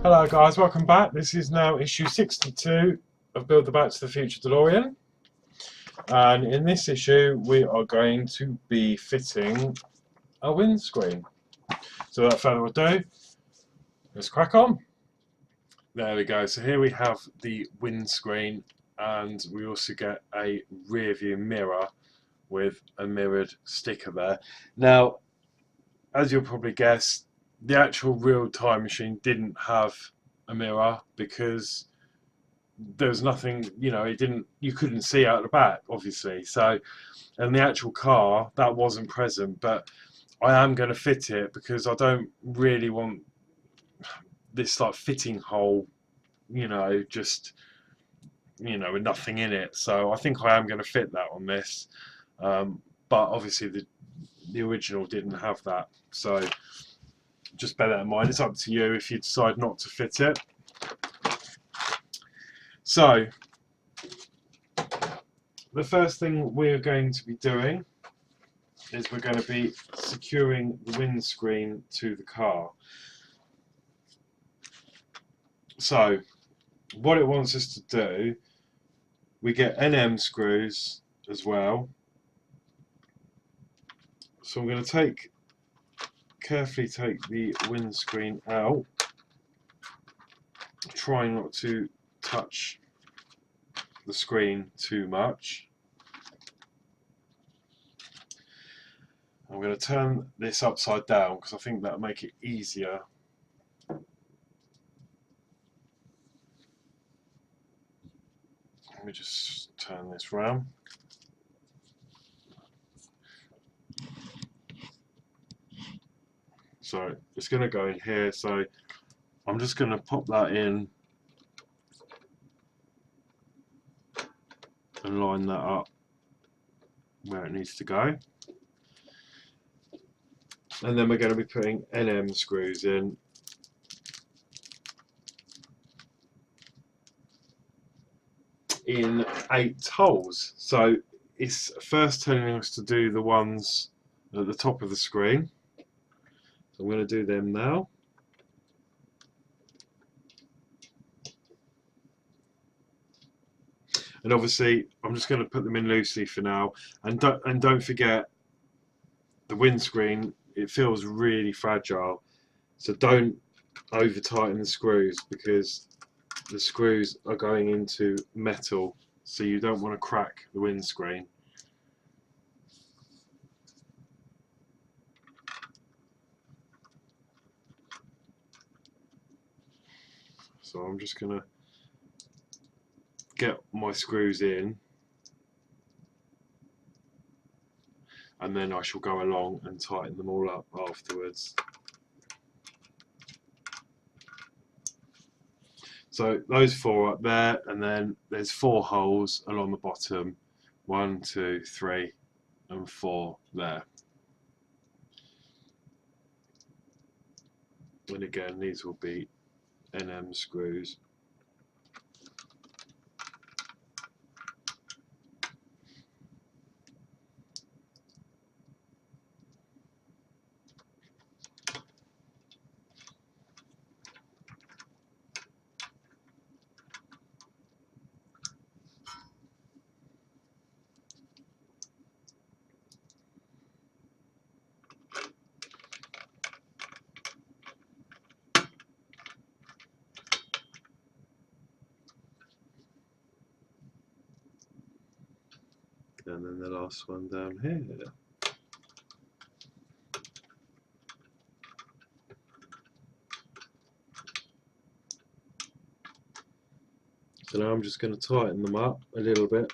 Hello guys, welcome back. This is now issue 62 of Build the Back to the Future DeLorean, and in this issue we are going to be fitting a windscreen. So without further ado, let's crack on. There we go, so here we have the windscreen, and we also get a rear view mirror with a mirrored sticker there. Now, as you'll probably guess, the actual real time machine didn't have a mirror because there was nothing, you couldn't see out the back, obviously. So, and the actual car, that wasn't present, but I am going to fit it because I don't really want this like fitting hole, just, with nothing in it. So I think I am going to fit that on this. But obviously the original didn't have that. So just bear that in mind. It's up to you if you decide not to fit it. So the first thing we're going to be doing is we're going to be securing the windscreen to the car. So what it wants us to do, we get NM screws as well. So I'm going to carefully take the windscreen out, trying not to touch the screen too much. I'm going to turn this upside down because I think that'll make it easier. Let me just turn this round. So it's going to go in here, so I'm just going to pop that in and line that up where it needs to go. And then we're going to be putting NM screws in. In 8 holes. So it's first telling us to do the ones at the top of the screen. So I'm going to do them now. And obviously I'm just going to put them in loosely for now, and don't forget the windscreen, it feels really fragile, so don't over tighten the screws because the screws are going into metal, so you don't want to crack the windscreen. So I'm just going to get my screws in, and then I shall go along and tighten them all up afterwards. So those 4 up there, and then there's 4 holes along the bottom. 1, 2, 3 and 4 there. And again, these will be NM screws. And then the last one down here. So now I'm just going to tighten them up a little bit.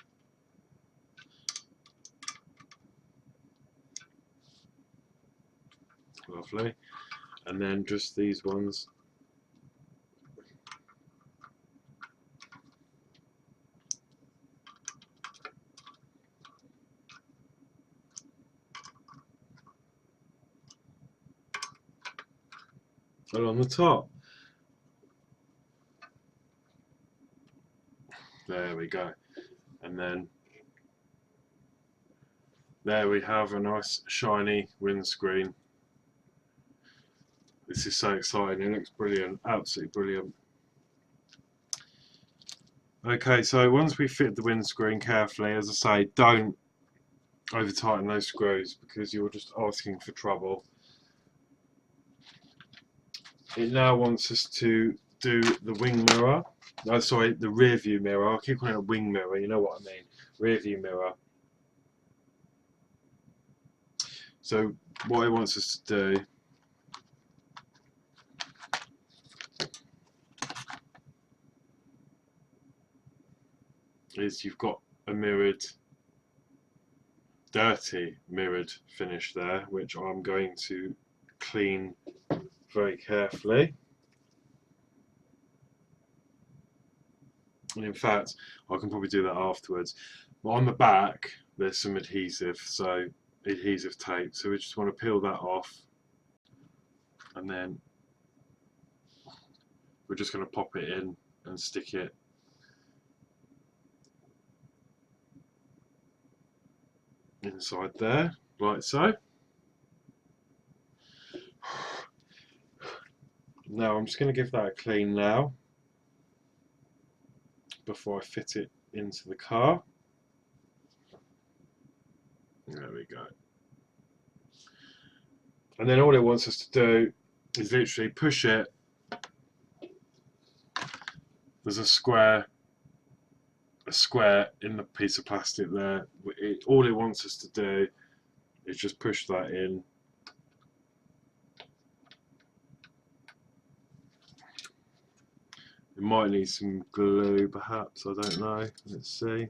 Lovely. And then just these ones. Along the top. There we go. And then there we have a nice shiny windscreen. This is so exciting. It looks brilliant, absolutely brilliant. Okay, so once we fit the windscreen carefully, as I say, don't over tighten those screws because you're just asking for trouble. It now wants us to do the wing mirror. No, sorry, the rear view mirror. I keep calling it a wing mirror, you know what I mean. Rear view mirror. So what it wants us to do is you've got a mirrored, dirty mirrored finish there, which I'm going to clean very carefully. And in fact, I can probably do that afterwards. But on the back, there's some adhesive, so adhesive tape. So we just want to peel that off, and then we're just going to pop it in and stick it inside there, like so. Now I'm just going to give that a clean now before I fit it into the car. There we go. And then all it wants us to do is literally push it. There's a square in the piece of plastic there. All it wants us to do is just push that in. It might need some glue perhaps, I don't know. Let's see.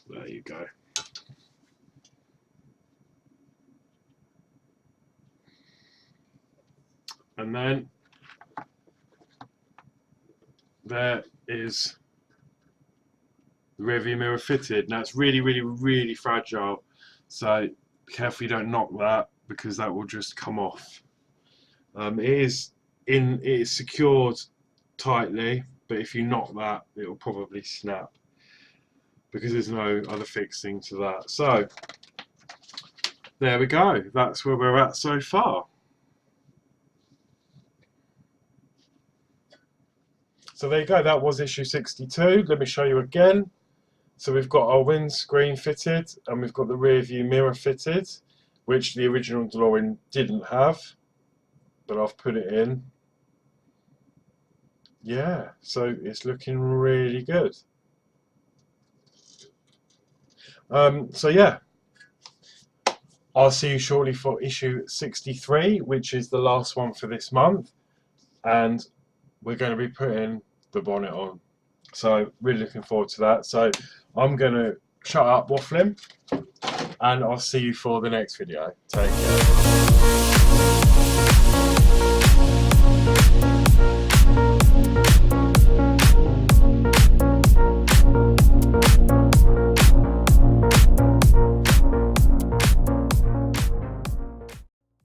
There you go. And then there is the rear view mirror fitted. Now it's really fragile, so be careful you don't knock that because that will just come off. It is secured tightly, but if you knock that, it will probably snap because there's no other fixing to that. So there we go. That's where we're at so far. So there you go, that was issue 62. Let me show you again. So we've got our windscreen fitted and we've got the rear view mirror fitted, which the original DeLorean didn't have, but I've put it in. Yeah, so it's looking really good. So yeah, I'll see you shortly for issue 63, which is the last one for this month, and we're going to be putting the bonnet on. So really looking forward to that. So I'm going to shut up waffling and I'll see you for the next video. Take care.